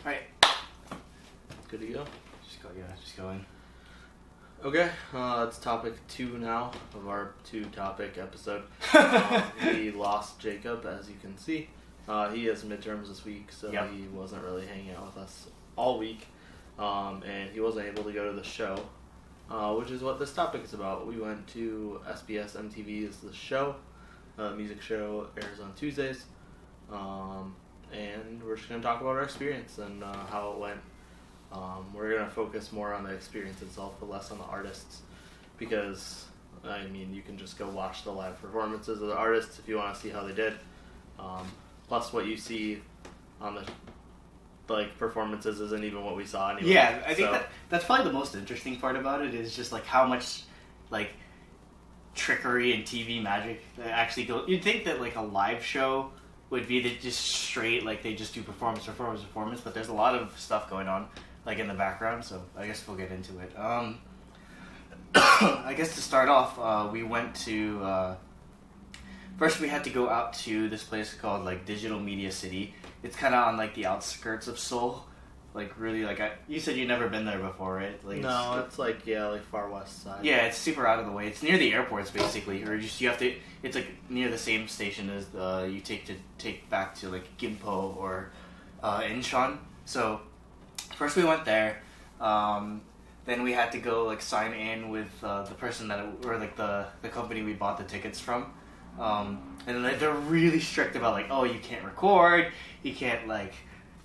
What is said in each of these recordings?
Alright. Good to go? Just go in. Okay, it's topic 2 now of our 2-topic episode. We lost Jacob, as you can see. He has midterms this week, so he wasn't really hanging out with us all week. And he wasn't able to go to the show, which is what this topic is about. We went to SBS MTV's The Show. The music show airs on Tuesdays. And we're just going to talk about our experience and how it went. We're going to focus more on the experience itself, but less on the artists, because, I mean, you can just go watch the live performances of the artists if you want to see how they did. Plus, what you see on the performances isn't even what we saw anyway. Yeah, I think that's probably the most interesting part about it, is just how much trickery and TV magic that actually goes. You'd think that a live show would be that just straight, they just do performance, but there's a lot of stuff going on in the background, so I guess we'll get into it. I guess to start off, we went to first we had to go out to this place called Digital Media City. It's kind of on the outskirts of Seoul, really you said you've never been there before, right? No, it's far west side. Yeah, it's super out of the way. It's near the airports basically, or you have to. It's near the same station as you take back to Gimpo or Incheon. So first we went there. Then we had to go sign in with the person or the company we bought the tickets from. And then they're really strict about oh, you can't record, you can't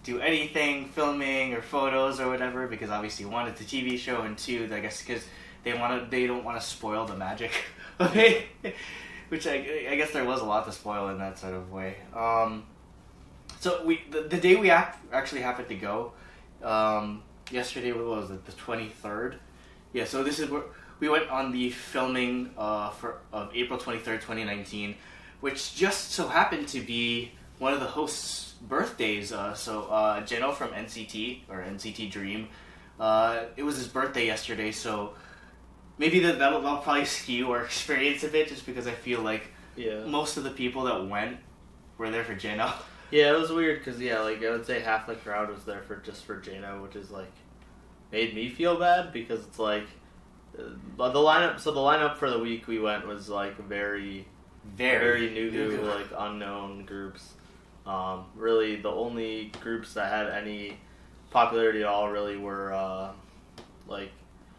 do anything, filming or photos or whatever, because obviously one, it's a TV show, and two, I guess because they don't want to spoil the magic of it, which I guess there was a lot to spoil in that sort of way. So the day we actually happened to go, yesterday, what was it, the 23rd? Yeah, so this is where we went on the filming of April 23rd, 2019, which just so happened to be one of the hosts' birthdays. So Jeno from NCT, or NCT Dream, it was his birthday yesterday, so maybe that'll probably skew our experience a bit, just because I feel most of the people that went were there for Jeno. Yeah, it was weird, because, I would say half the crowd was there just for Jeno, which is, made me feel bad, because it's, the lineup for the week we went was, very new, unknown groups. Really, the only groups that had any popularity at all, really, were,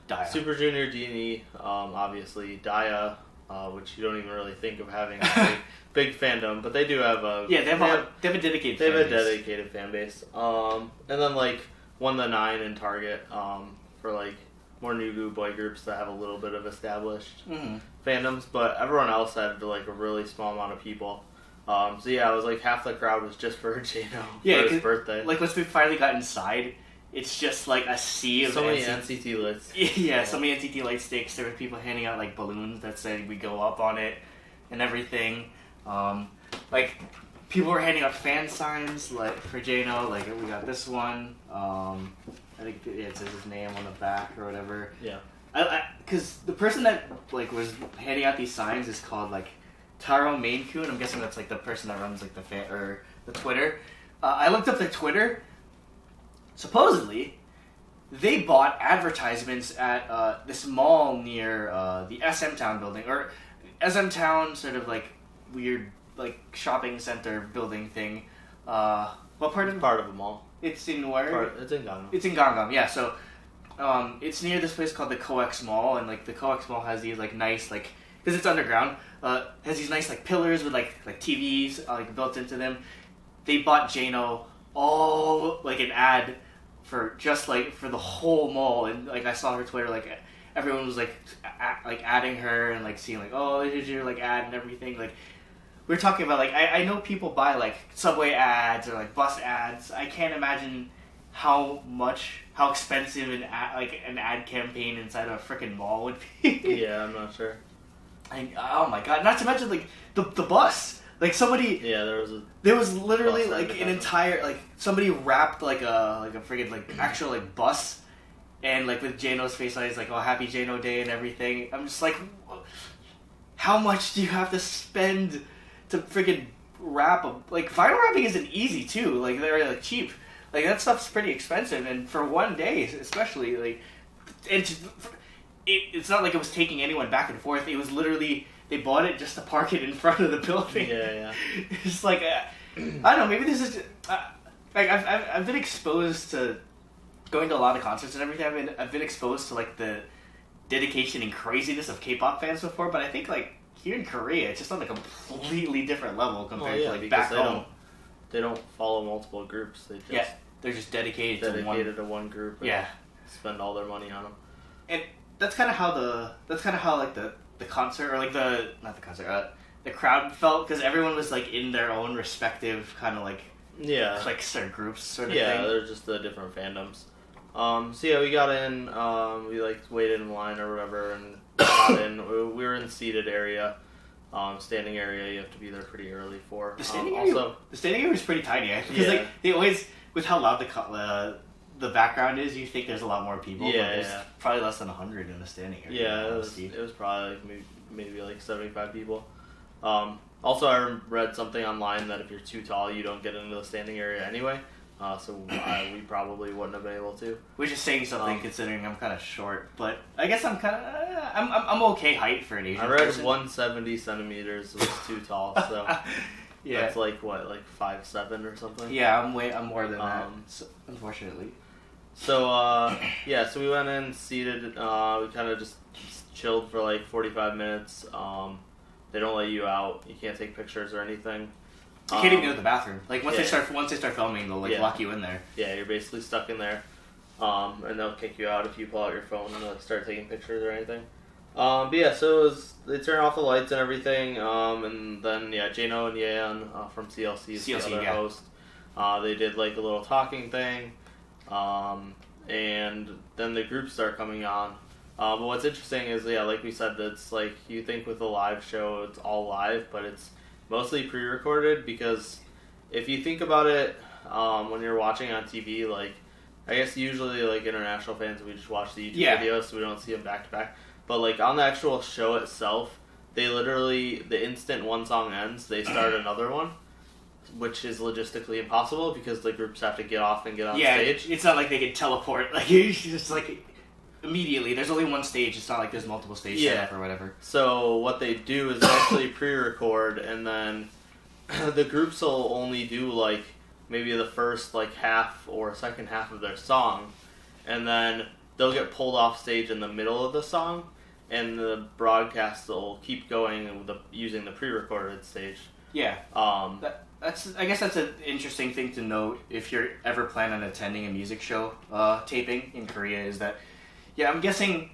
Daya. Super Junior Genie, obviously, Daya, which you don't even really think of having a big fandom, but they do have a... Yeah, they have a dedicated fan base. They have a dedicated fan base. And then, 1the9 and Target, for, more new boy groups that have a little bit of established fandoms, but everyone else had, a really small amount of people. So, yeah, it was, half the crowd was just for Jeno for his birthday. Once we finally got inside, it's just, a sea of... So many NCT lights. Yeah, so many NCT light sticks. There were people handing out, balloons that said we go up on it and everything. People were handing out fan signs, for Jeno. We got this one. I think it says his name on the back or whatever. Yeah. Because the person that, was handing out these signs is called, Taro Mainkun. I'm guessing that's, the person that runs, the fan, or the Twitter. I looked up their Twitter. Supposedly, they bought advertisements at this mall near the SM Town building, or SM Town sort of weird shopping center building thing. What part of It's part of a mall. It's in where? It's in Gangnam. It's in Gangnam, yeah. So it's near this place called the COEX Mall, and the COEX Mall has these nice because it's underground, has these nice pillars with TVs built into them. They bought Jeno all an ad for just for the whole mall, and I saw her Twitter, everyone was adding her and seeing oh, here's your ad and everything. We're talking about I know people buy subway ads or bus ads. I can't imagine how expensive an ad campaign inside of a freaking mall would be. Yeah, I'm not sure. Oh my god! Not to mention the bus. Somebody. Yeah, there was literally an entire somebody wrapped a friggin' actual bus, and with Jeno's face on it, it's oh, happy Jeno Day and everything. I'm just how much do you have to spend to friggin' wrap vinyl wrapping isn't easy too. They're cheap. like that stuff's pretty expensive, and for one day especially, like, it's not like it was taking anyone back and forth. It was literally they bought it just to park it in front of the building. Yeah. It's like I don't know. Maybe this is like I've been exposed to going to a lot of concerts and everything. I've been exposed to like the dedication and craziness of K-pop fans before, but I think like here in Korea, it's just on a completely different level compared to like back home. They don't follow multiple groups. They're just dedicated to one group. And spend all their money on them. And that's kind of how like the concert, or like the crowd felt, because everyone was like in their own respective kind of like cliques or groups sort of thing. Yeah, they're just the different fandoms. So we got in. We like waited in line or whatever, and got in. We were in the seated area. Standing area, you have to be there pretty early for. The standing area. Also, the standing area is pretty tiny, because like they always, with how loud the background is, you think there's a lot more people. Yeah, but there's probably less than 100 in the standing area. Yeah, it was probably like maybe like 75 people. Also, I read something online that if you're too tall, you don't get into the standing area anyway. So we probably wouldn't have been able to. Which is saying something, considering I'm kind of short. But I guess I'm kind of I'm okay height for an Asian person. 170 centimeters was too tall, so that's like what, like 5'7" or something. Yeah, I'm more than that. So, unfortunately. So so we went in, seated. We kind of just chilled for like 45 minutes. They don't let you out. You can't take pictures or anything. You can't even go to the bathroom. Like once they start filming, they'll like lock you in there. Yeah, you're basically stuck in there, and they'll kick you out if you pull out your phone and like start taking pictures or anything. So they turn off the lights and everything, and then Jano and Yeon from CLC is the other host. They did like a little talking thing, and then the groups start coming on. But what's interesting is like we said, that's like you think with a live show it's all live, but it's mostly pre-recorded, because if you think about it, when you're watching on TV, like I guess usually like international fans, we just watch the YouTube videos, so we don't see them back to back. But like on the actual show itself, they literally, the instant one song ends, they start another one, which is logistically impossible because the groups have to get off and get on stage. It's not like they can teleport. Like you just like immediately. There's only one stage. It's not like there's multiple stages set up or whatever. So what they do is actually pre-record, and then the groups will only do like maybe the first like half or second half of their song, and then they'll get pulled off stage in the middle of the song, and the broadcast will keep going using the pre-recorded stage. Yeah. I guess that's an interesting thing to note if you're ever planning on attending a music show taping in Korea, is that I'm guessing,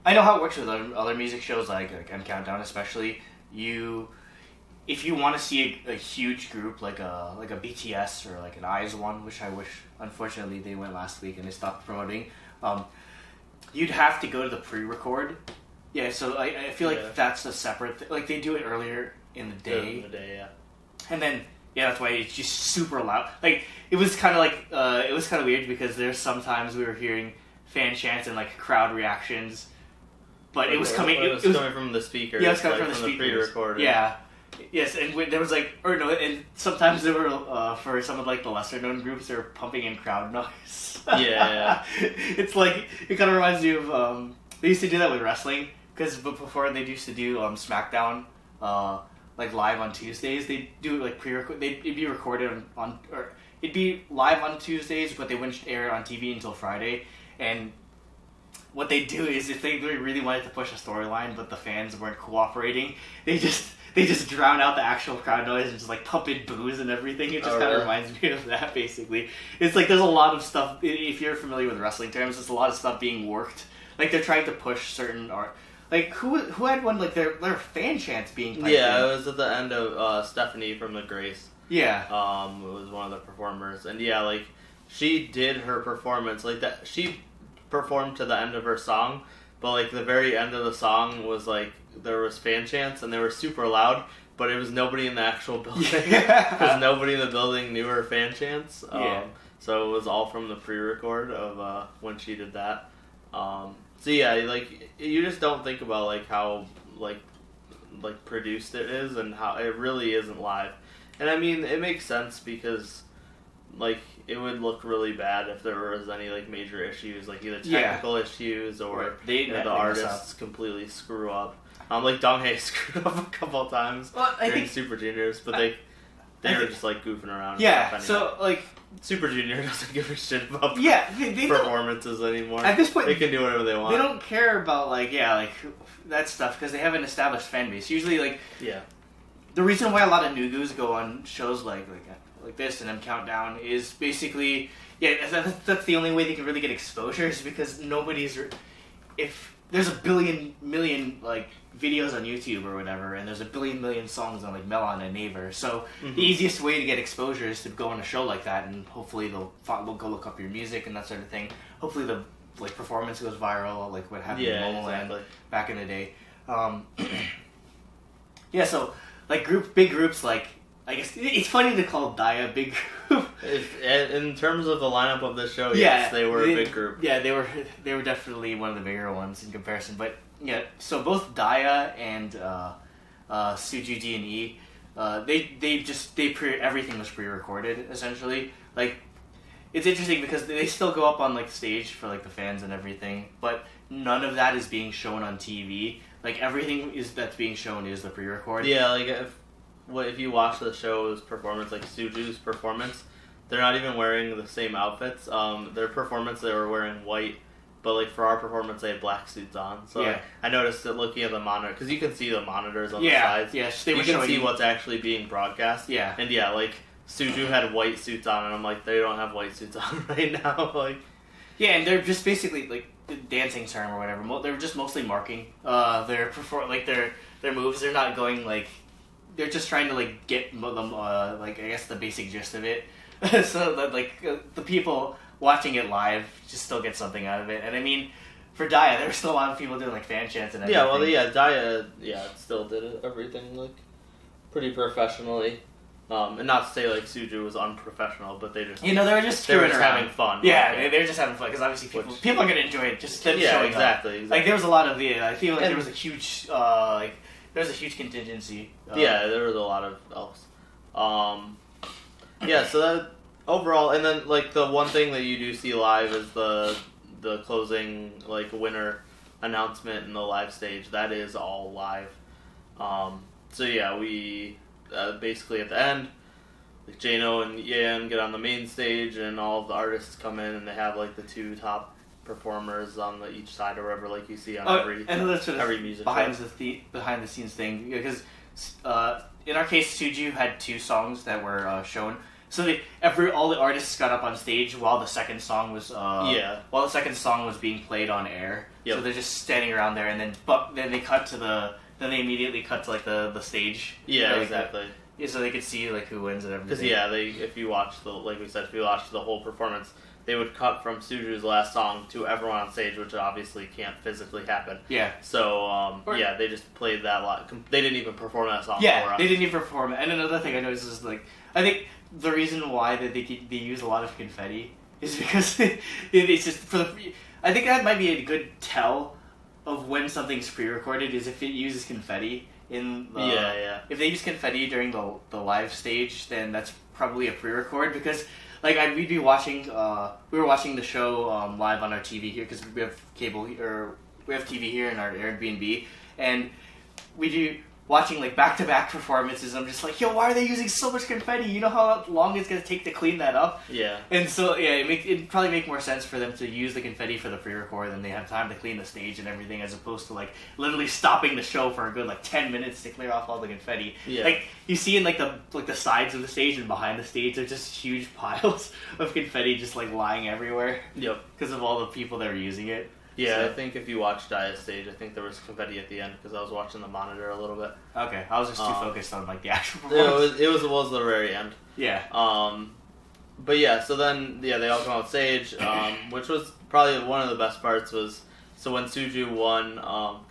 I know how it works with other music shows like M Countdown especially. If you want to see a huge group like a BTS or like an IZ*ONE, which I wish, unfortunately they went last week and they stopped promoting, you'd have to go to the pre-record. Yeah, so I feel like that's a separate thing. Like they do it earlier in the day. And then that's why it's just super loud. Like it was kind of weird because there's sometimes we were hearing fan chants and like crowd reactions, but it was coming. It was coming from the speakers. Yeah, it was coming like, from the speakers. Pre-recorded. Yeah, yes, and there was and sometimes there were for some of like the lesser known groups, they were pumping in crowd noise. Yeah. It's like it kind of reminds me of they used to do that with wrestling, because before they used to do SmackDown like live on Tuesdays. They do like pre-record. It'd be recorded or it'd be live on Tuesdays, but they wouldn't air it on TV until Friday. And what they do is, if they really wanted to push a storyline, but the fans weren't cooperating, they just drown out the actual crowd noise and just like pump in booze and everything. It just kind of reminds me of that, basically. It's like there's a lot of stuff, if you're familiar with wrestling terms, there's a lot of stuff being worked. Like they're trying to push certain art. Like who had one, like their fan chants being piped in? Yeah, it was at the end of Stephanie from The Grace. Yeah. Was one of the performers. And like she did her performance like that. She performed to the end of her song, but like the very end of the song was like there was fan chants and they were super loud, but it was nobody in the actual building because nobody in the building knew her fan chants. So it was all from the pre-record of when she did that. So like you just don't think about like how like produced it is and how it really isn't live. And I mean, it makes sense because like it would look really bad if there was any like major issues, like either technical issues or the artists completely screw up. Like Donghae screwed up a couple of times during Super Juniors, but they were just like goofing around. Yeah, anyway. So like Super Junior doesn't give a shit about they performances anymore. At this point, they can do whatever they want. They don't care about like that stuff because they have an established fan base. Usually, like the reason why a lot of Nugus go on shows like this and then Countdown is basically that's the only way they can really get exposure is because if there's a million like videos on YouTube or whatever, and there's a million songs on like Melon and Naver. So the easiest way to get exposure is to go on a show like that, and hopefully they'll go look up your music and that sort of thing. Hopefully the like performance goes viral, like what happened in Momoland back in the day. So like big groups like. I guess it's funny to call Daya a big group. In terms of the lineup of the show, yes, they were a big group. Yeah, they were definitely one of the bigger ones in comparison. But yeah, so both Daya and Suju D&E, everything was pre-recorded essentially. Like it's interesting because they still go up on like stage for like the fans and everything, but none of that is being shown on TV. Like everything that's being shown is the pre-record. Yeah, like if you watch the show's performance, like Suju's performance, they're not even wearing the same outfits. Their performance, they were wearing white, but like for our performance, they had black suits on. So I noticed that looking at the monitor, because you can see the monitors on the sides. Yeah, you can see what's actually being broadcast. Yeah. And like Suju had white suits on, and I'm like, they don't have white suits on right now. Like, yeah, and they're just basically like the dancing term or whatever. They're just mostly marking their moves. They're not going like. They're just trying to like get them like I guess the basic gist of it, so that like the people watching it live just still get something out of it. And I mean, for Daya, there were still a lot of people doing like fan chants and everything. Daya still did everything like pretty professionally. And not to say like Suju was unprofessional, but they just they were just having fun. Yeah, they were just having fun because obviously people are gonna enjoy it. Just showing exactly. Like there was a lot of I feel like there was a huge there's a huge contingency. There was a lot of elves. So that overall, and then like the one thing that you do see live is the closing like winner announcement in the live stage. That is all live. We basically at the end, like Jano and Yan get on the main stage, and all of the artists come in, and they have like the two top performers on each side or whatever, like you see on every music behind the scenes thing, because in our case Suju had two songs that were shown, so all the artists got up on stage while the second song was being played on air. So they're just standing around there, and then they immediately cut to like the stage. Exactly. So they could see like who wins and everything. Because if you watch the whole performance, they would cut from Suju's last song to everyone on stage, which obviously can't physically happen. Yeah. So, they just played that lot. They didn't even perform that song. Yeah, they didn't even perform it. And another thing I noticed is, like, I think the reason why they use a lot of confetti is because it's just I think that might be a good tell of when something's pre-recorded is if it uses confetti. If they use confetti during the live stage, then that's probably a pre-record, because like we'd be watching we were watching the show live on our TV here, because we have we have TV here in our Airbnb, and we do watching like back-to-back performances. I'm just like, yo, why are they using so much confetti? You know how long it's gonna take to clean that up? Yeah. And so it'd probably make more sense for them to use the confetti for the pre-record, and they have time to clean the stage and everything, as opposed to like literally stopping the show for a good like 10 minutes to clear off all the confetti. Yeah. Like you see in like the sides of the stage and behind the stage, there's just huge piles of confetti just like lying everywhere. Yep. Because of all the people that were using it. Yeah, so, I think if you watch Daya's stage, I think there was confetti at the end, because I was watching the monitor a little bit. Okay, I was just too focused on like the actual performance. It was the very end. Yeah. But yeah, so then they all come on stage, which was probably one of the best parts was when Suju won,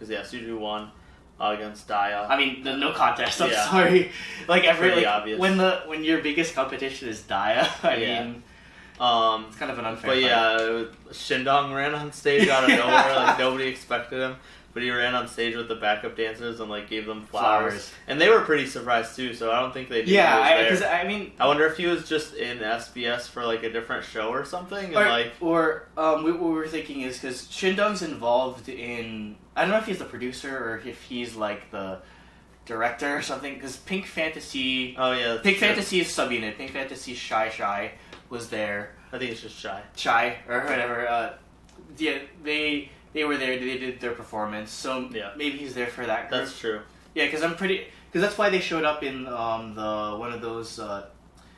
Suju won against Daya. I mean, no contest. I'm sorry. Like obvious. When your biggest competition is Daya, I mean. It's kind of an unfair fight. Shindong ran on stage out of nowhere, like nobody expected him. but he ran on stage with the backup dancers and like gave them flowers. And they were pretty surprised too. So I don't think they knew he was there. I wonder if he was just in SBS for like a different show or something. And what we were thinking is because Shindong's involved in, I don't know if he's the producer or if he's like the director or something. Because Pink Fantasy, Pink Fantasy is subbing it. Pink Fantasy Shy was there. I think it's just Shy or whatever. They were there. They did their performance. So maybe he's there for that group. That's true. Yeah, because that's why they showed up in the one of those.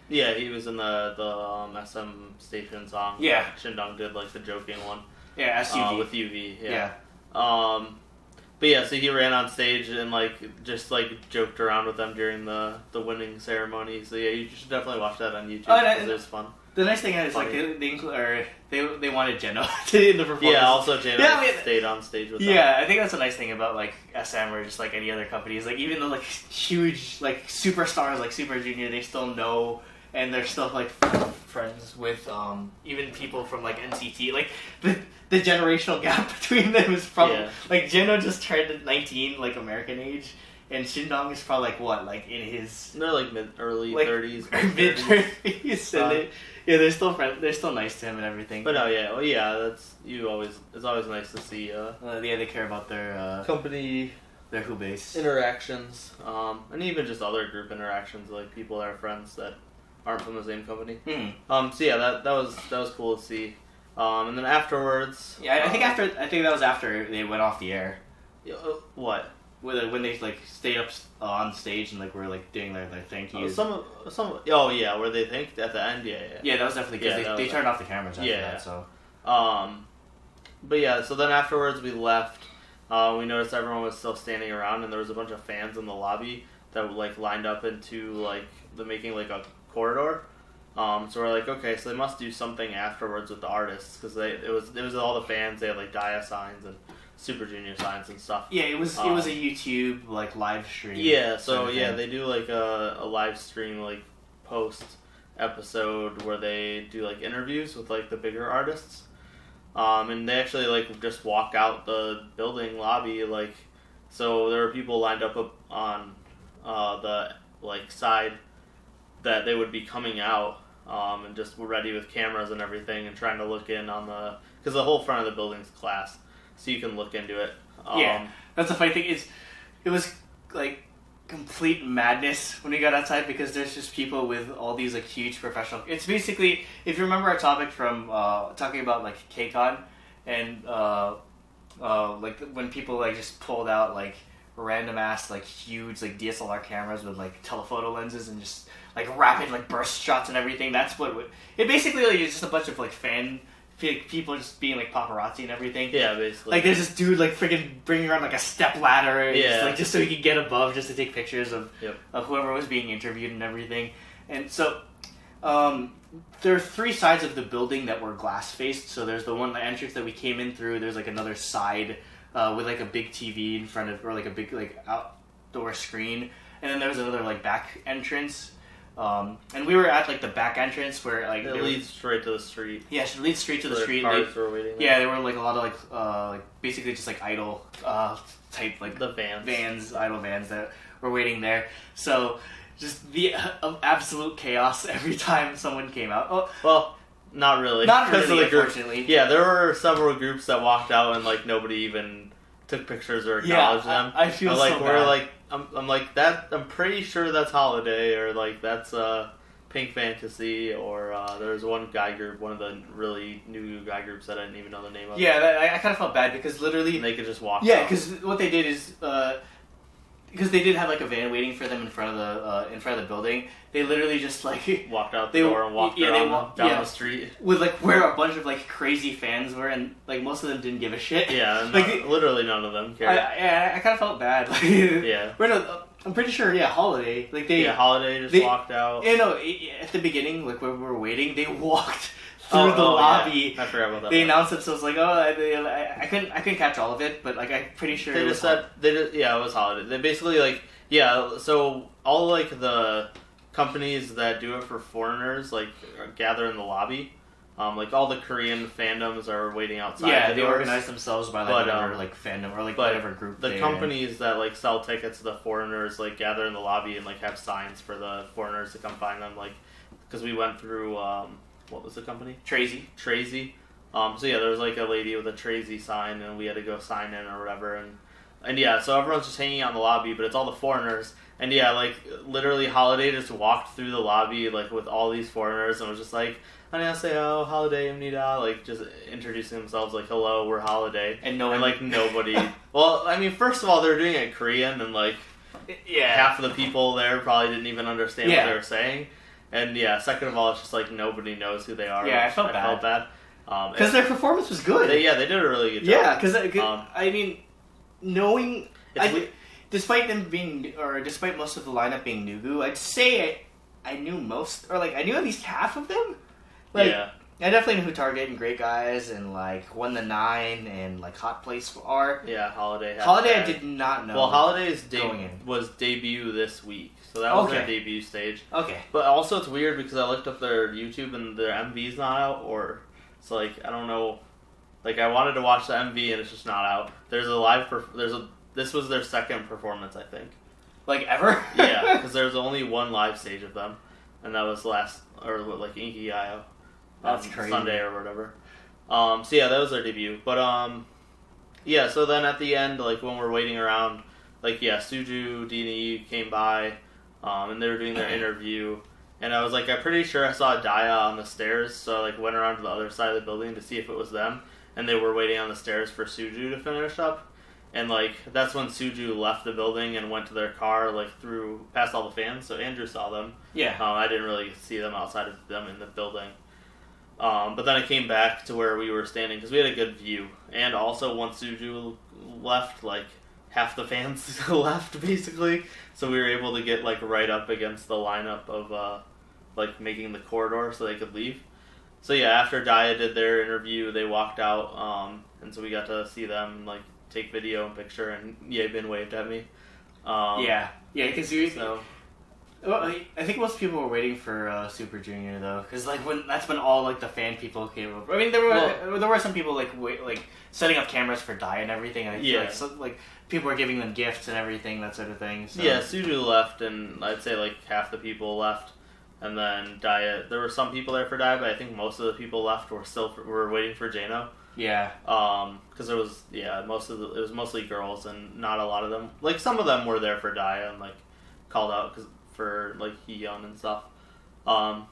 Yeah, he was in the SM Station song. Yeah, Shindong did like the joking one. Yeah, SUV with UV. Yeah. But yeah, so he ran on stage and like just like joked around with them during the winning ceremony. So yeah, you should definitely watch that on YouTube because it was fun. The nice thing is like they wanted Jeno in the performance. Yeah, also Jeno stayed on stage with them. Yeah, I think that's a nice thing about like SM or just like any other companies. Like even though like huge like superstars like Super Junior, they still know and they're still like friends with even people from like NCT. Like the generational gap between them is probably like Jeno just turned 19 like American age. And Shindong is probably like what, like in his they're like early 30s, mid 30s. And they're still friends. They're still nice to him and everything. But that's it's always nice to see. They care about their company, their Hubase interactions, and even just other group interactions, like people that are friends that aren't from the same company. So yeah, that was cool to see. And then afterwards, I think that was after they went off the air. What? When they like stayed up on stage and like were like doing their thank yous. Where they thanked at the end. Yeah, that was definitely because they turned off the cameras after that. So but yeah, so then afterwards we left. We noticed everyone was still standing around and there was a bunch of fans in the lobby that like lined up into like making like a corridor. So we're like, okay, so they must do something afterwards with the artists because it was all the fans. They had like Dia signs and Super Junior signs and stuff. Yeah, it was a YouTube like live stream. Yeah, so they do like a live stream like post episode where they do like interviews with like the bigger artists. And they actually like just walk out the building lobby like, so there were people lined up on the like side that they would be coming out and just were ready with cameras and everything and trying to look in on because the whole front of the building's glass. So you can look into it. That's the funny thing is, it was like complete madness when we got outside because there's just people with all these like huge professional. It's basically, if you remember our topic from talking about like KCON and like when people like just pulled out like random ass like huge like DSLR cameras with like telephoto lenses and just like rapid like burst shots and everything. That's what it basically like, is just a bunch of like people just being like paparazzi and everything. Yeah, basically. Like there's this dude like freaking bringing around like a step ladder, just so he could get above, just to take pictures of whoever was being interviewed and everything. And so, there are three sides of the building that were glass faced. So there's the entrance that we came in through. There's like another side with like a big TV in front of, or like a big like outdoor screen, and then there was another like back entrance. And we were at like the back entrance where like it leads straight to the street. Yeah, it leads straight to the street. Cars were waiting there. Yeah, there were like a lot of like basically just like idle type like the idle vans that were waiting there. So just the absolute chaos every time someone came out. Oh, well, not really. Not really, unfortunately. Yeah, there were several groups that walked out and like nobody even took pictures or acknowledged them. I feel like so we're bad. like I'm like that. I'm pretty sure that's Holiday or like that's Pink Fantasy or there's one guy group, one of the really new guy groups that I didn't even know the name of. Yeah, I kind of felt bad because literally and they could just walk. Yeah, because what they did is because they did have like a van waiting for them in front of the building. They literally just like walked out the door and walked down the street with like where a bunch of like crazy fans were, and like most of them didn't give a shit. Yeah, like literally none of them cared. I kind of felt bad. Yeah, I'm pretty sure. Yeah, Holiday. Like Holiday just walked out. You know, at the beginning, like when we were waiting, they walked through the lobby. Yeah. I forgot about that. They announced themselves like, I couldn't catch all of it, but like I'm pretty sure they just said it was Holiday. They basically like so all like the companies that do it for foreigners like gather in the lobby, Like all the Korean fandoms are waiting outside. Yeah, the they doors. organize themselves by like whatever like fandom or like whatever group. The companies that like sell tickets to the foreigners like gather in the lobby and like have signs for the foreigners to come find them. Like because we went through what was the company? Trazy. So yeah, there was like a lady with a Trazy sign, and we had to go sign in or whatever, and yeah, so everyone's just hanging out in the lobby, but it's all the foreigners, and yeah, like literally Holiday just walked through the lobby like with all these foreigners and was just like, "안녕하세요, Holiday, 입니다," like just introducing themselves like, "Hello, we're Holiday," and like nobody. Well, I mean, first of all, they were doing it in Korean, and like half of the people there probably didn't even understand what they were saying, and yeah, second of all, it's just like nobody knows who they are. Yeah, I felt bad. Because their performance was good. They did a really good job. Yeah, because I mean, knowing, despite most of the lineup being Nugu, I'd say I knew most, or like I knew at least half of them. Like, yeah, I definitely knew who Target and Great Guys and like Won the Nine and like Hot Place are. Yeah, Holiday. I did not know. Well, Holiday's was debut this week, so that was their debut stage. Okay, but also it's weird because I looked up their YouTube and their MV's not out, or. So, like, I don't know, like, I wanted to watch the MV and it's just not out. This was their second performance, I think. Like, ever? Yeah, because there's only one live stage of them, and that was Inkigayo. That's crazy. Sunday or whatever. So, yeah, that was their debut. But, yeah, so then at the end, like, when we're waiting around, like, yeah, Suju, Dini came by, and they were doing their interview. And I was like, I'm pretty sure I saw Daya on the stairs, so I like went around to the other side of the building to see if it was them. And they were waiting on the stairs for Suju to finish up. And like that's when Suju left the building and went to their car, like through past all the fans. So Andrew saw them. Yeah. I didn't really see them outside of them in the building. But then I came back to where we were standing because we had a good view. And also once Suju left, like half the fans left basically. So we were able to get like right up against the lineup of like making the corridor so they could leave. So yeah, after Daya did their interview, they walked out, and so we got to see them like take video and picture, and Yebin waved at me. Yeah, because well, I think most people were waiting for Super Junior though, because like that's when all like the fan people came over. I mean, there were some people like setting up cameras for Daya and everything. And I feel like people were giving them gifts and everything, that sort of thing. So. Yeah, Suju left, and I'd say like half the people left. And then Daya, there were some people there for Daya, but I think most of the people left were waiting for Jano. Yeah. Because it was mostly girls, and not a lot of them. Like some of them were there for Daya and like called out for like Heeyeon and stuff. So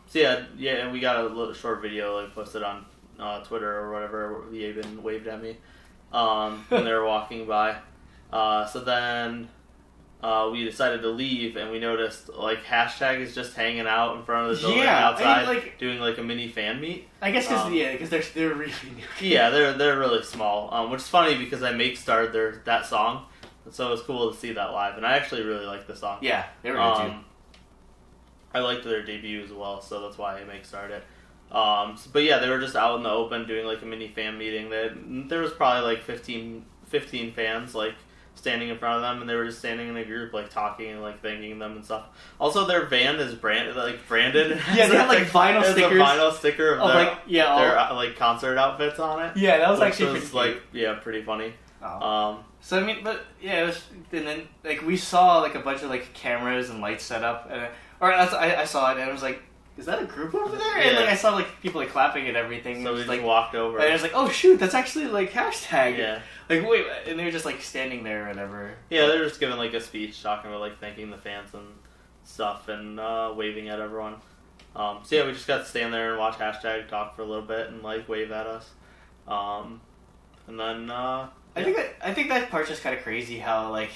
yeah, and we got a little short video like posted on Twitter or whatever. Yebin waved at me when they were walking by. So then. We decided to leave, and we noticed like hashtag is just hanging out in front of the building outside, doing like a mini fan meet. I guess because they're really new. Yeah, they're really small, which is funny because I make starred that song, so it was cool to see that live, and I actually really liked the song. Yeah, they were good too. I liked their debut as well, so that's why I make starred it. But yeah, they were just out in the open doing like a mini fan meeting. There was probably like 15 fans like. Standing in front of them, and they were just standing in a group, like talking and like thanking them and stuff. Also, their van is branded. Yeah, they had like vinyl stickers. A vinyl sticker of their concert outfits on it. Yeah, that was actually pretty funny. Oh. So I mean, but yeah, it was, and then like we saw like a bunch of like cameras and lights set up, I saw it and I was like, is that a group over there? Yeah. And like I saw like people like clapping and everything. So we just like walked over, and I was like, oh shoot, that's actually like hashtag. Yeah. Like wait, and they were just like standing there or whatever. Yeah, they were just giving like a speech talking about like thanking the fans and stuff and waving at everyone. So yeah, we just got to stand there and watch hashtag talk for a little bit and like wave at us. And then I think that part's just kind of crazy how like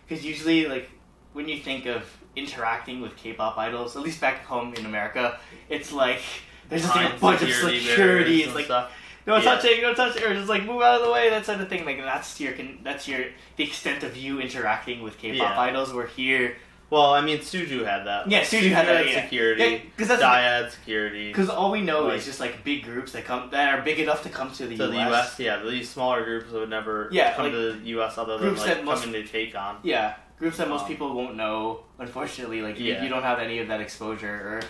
because usually like when you think of interacting with K-pop idols, at least back home in America, it's like there's just like a bunch of security. It's like stuff. No touching, or just like move out of the way, that sort of thing. Like that's the extent of you interacting with K-pop idols. We're here. Well, I mean, Suju had that. Yeah, Suju had that. Security. Daya had security. Because all we know is just like big groups that are big enough to come to the US. The US, yeah. These smaller groups would never come to the US other than like coming to take on. Yeah, groups that most people won't know. Unfortunately, like you don't have any of that exposure.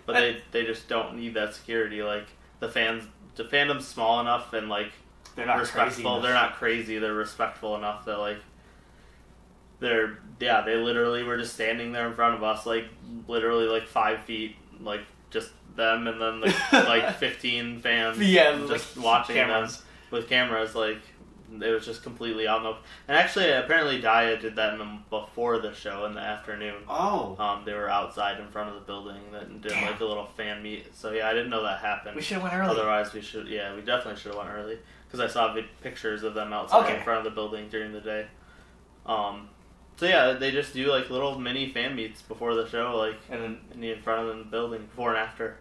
But they just don't need that security. Like the fandom's small enough and like they're not respectful. They're not crazy. They're respectful enough that like they literally were just standing there in front of us, like literally like 5 feet, like just them and then like 15 fans, just watching cameras. Them with cameras, like. It was just completely out in the open. And actually, apparently, Daya did that before the show in the afternoon. Oh. They were outside in front of the building and did like a little fan meet. So yeah, I didn't know that happened. We should have went early. Otherwise, we definitely should have went early because I saw pictures of them outside in front of the building during the day. So yeah, they just do like little mini fan meets before the show, like and then in front of the building before and after.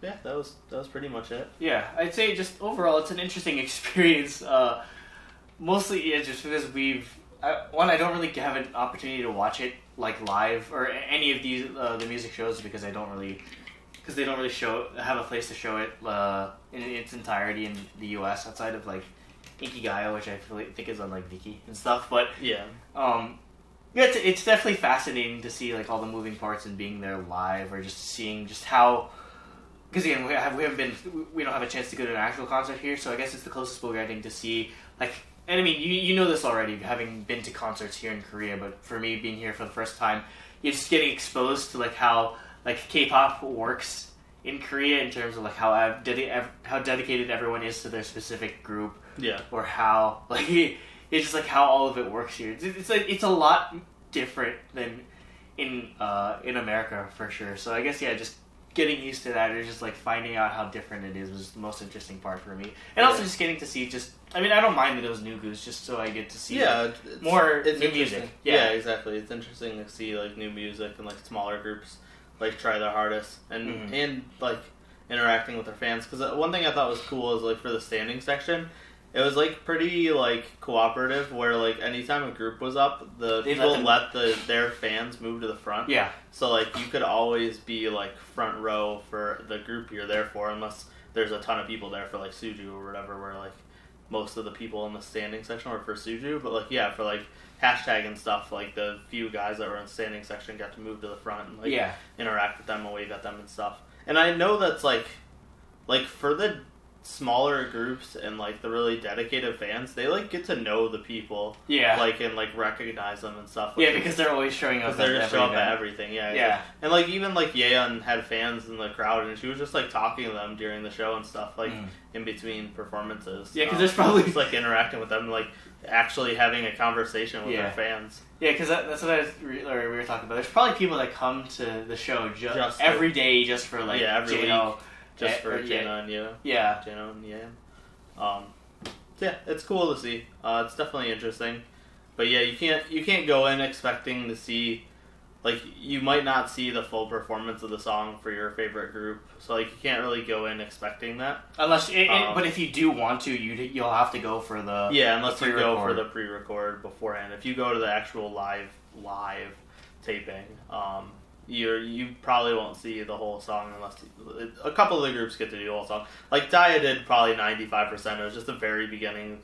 Yeah, that was pretty much it. Yeah, I'd say just overall, it's an interesting experience. Mostly, just because I don't really have an opportunity to watch it like live or any of these the music shows because they don't really have a place to show it in its entirety in the U.S. outside of like Inkigayo, which I think is on like Viki and stuff. But yeah, it's definitely fascinating to see like all the moving parts and being there live or just seeing just how. Because again, we don't have a chance to go to an actual concert here, so I guess it's the closest we're getting to see like. And I mean, you know this already, having been to concerts here in Korea. But for me, being here for the first time, you're just getting exposed to like how like K-pop works in Korea in terms of like how dedicated everyone is to their specific group. Yeah. Or how like it's just like how all of it works here. It's like it's a lot different than in America for sure. So I guess just. Getting used to that or just like finding out how different it is was the most interesting part for me. And also just getting to see I don't mind that it was New Goose just so I get to see more new music. Yeah, exactly. It's interesting to see like new music and like smaller groups like try their hardest and like interacting with their fans. Because one thing I thought was cool is like for the standing section, it was like pretty like cooperative where like anytime a group was up, the people let their fans move to the front. Yeah. So like you could always be like front row for the group you're there for, unless there's a ton of people there for like Suju or whatever, where like most of the people in the standing section were for Suju. But like for like hashtag and stuff, like the few guys that were in the standing section got to move to the front and like interact with them and wave at them and stuff. And I know that's like for the smaller groups and like the really dedicated fans, they like get to know the people, like and like recognize them and stuff. Because they're always showing up. They're just showing up at everything. And like even like Yeon had fans in the crowd, and she was just like talking to them during the show and stuff, like in between performances. Yeah, because there's probably just like interacting with them, like actually having a conversation with their fans. Yeah, because that's what we were talking about. There's probably people that come to the show just every day, just for like every week. Just for Jana and Yeon. Yeah. Jana and Yeon. Yeah, it's cool to see. It's definitely interesting. But yeah, you can't go in expecting to see, like, you might not see the full performance of the song for your favorite group. So like you can't really go in expecting that. Unless but if you do want to, you'll have to go for the unless you go for the pre-record beforehand. If you go to the actual live taping, you probably won't see the whole song unless a couple of the groups get to do the whole song. Like Daya did probably 95%. It was just the very beginning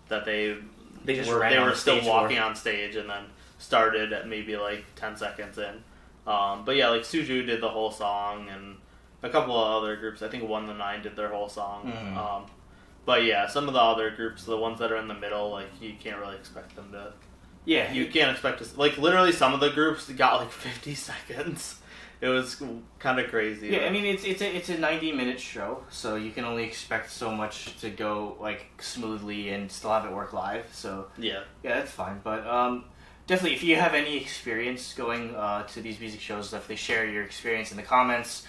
that they were still walking on stage and then started at maybe like 10 seconds in. But yeah, like Suju did the whole song and a couple of other groups. I think 1 to 9 did their whole song. But yeah, some of the other groups, the ones that are in the middle, like you can't really expect them to. Yeah, you can't expect to... Like, literally, some of the groups got, like, 50 seconds. It was kind of crazy. Yeah, I mean, it's a 90-minute show, so you can only expect so much to go, like, smoothly and still have it work live, so... Yeah, that's fine, but, definitely, if you have any experience going to these music shows, definitely share your experience in the comments.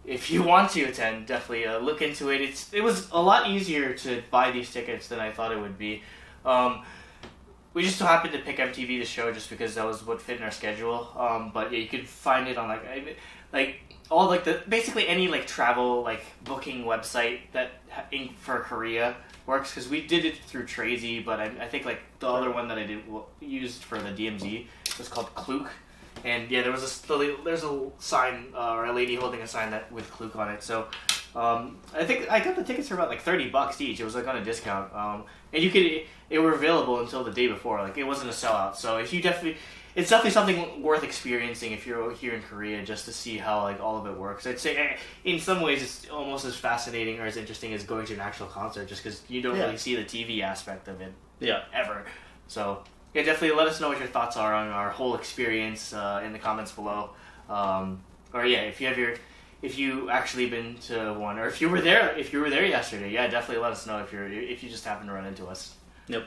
If you want to attend, definitely look into it. It was a lot easier to buy these tickets than I thought it would be. We just so happened to pick MTV The Show just because that was what fit in our schedule. But yeah, you could find it on basically any like travel like booking website that for Korea works, because we did it through Trazy, but I think like the other one that I used for the DMZ was called Klook. And yeah, there's a sign or a lady holding a sign that with Klook on it. So I think I got the tickets for about like $30 each. It was like on a discount. And they were available until the day before. Like it wasn't a sellout. So if it's definitely something worth experiencing if you're here in Korea, just to see how like all of it works. I'd say in some ways it's almost as fascinating or as interesting as going to an actual concert, just because you don't really see the TV aspect of it ever. So yeah, definitely let us know what your thoughts are on our whole experience in the comments below. Or yeah, if you actually been to one, or if you were there yesterday, yeah, definitely let us know if you just happen to run into us. Yep.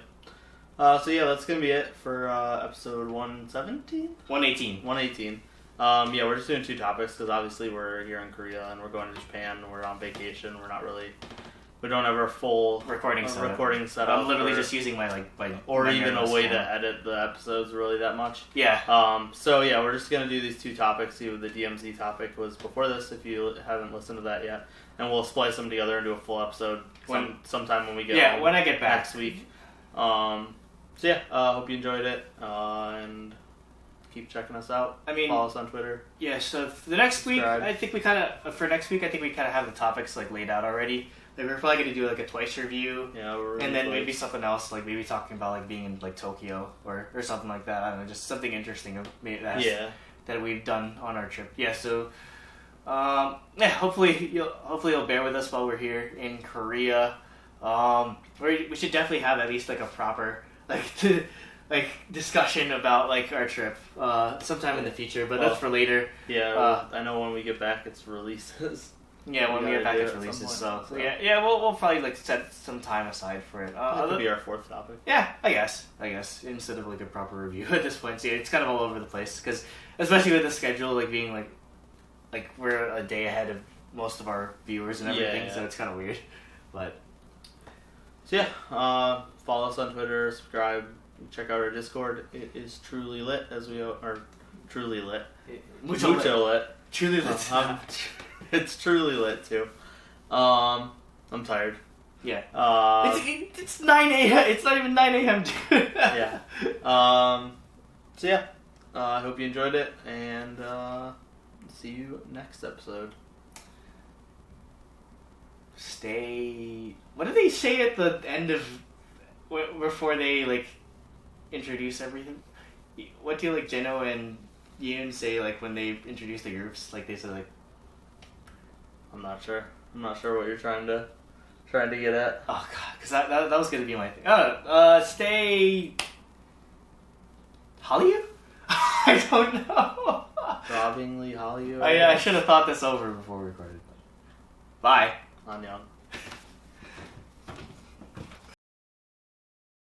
So yeah, that's gonna be it for episode 117? 118. 118. Yeah, we're just doing 2 topics because obviously we're here in Korea and we're going to Japan. We're on vacation. We don't have our full recording setup. I'm literally just using my or even a way to edit the episodes really that much. Yeah. So yeah, we're just gonna do these 2 topics. See, the DMZ topic was before this. If you haven't listened to that yet, and we'll splice them together and do a full episode sometime when we get home when I get back next week. So yeah, hope you enjoyed it, and keep checking us out. Follow us on Twitter. Yeah, so for the next week, I think we kind of have the topics like laid out already. Like, we're probably gonna do like a Twice review, and then maybe something else, like maybe talking about like being in like Tokyo or something like that. I don't know, just something interesting that we've done on our trip. Yeah, so hopefully you'll bear with us while we're here in Korea. We should definitely have at least like a proper discussion about like our trip sometime in the future, but that's for later. Yeah, I know when we get back it's releases. Yeah, when we get back it's releases. So we'll probably like set some time aside for it. That could be our 4th topic. Yeah, I guess instead of like a proper review at this point. So yeah, it's kind of all over the place because especially with the schedule like being like we're a day ahead of most of our viewers and everything, so it's kind of weird, but. So yeah, follow us on Twitter, subscribe, check out our Discord. It is truly lit, truly lit. Mucho lit. Truly lit. It's truly lit too. I'm tired. Yeah. It's 9 a.m. It's not even 9 a.m. dude. Yeah. So yeah, I hope you enjoyed it, and see you next episode. What do they say at the end of before they like introduce everything? What do like Jeno and Yoon say like when they introduce the groups? Like they say like. I'm not sure what you're trying to get at. Oh god, because that was gonna be my thing. Stay. Hallyu? I don't know. Throbbingly Hallyu. I should have thought this over before we recorded. Bye. Annyeong.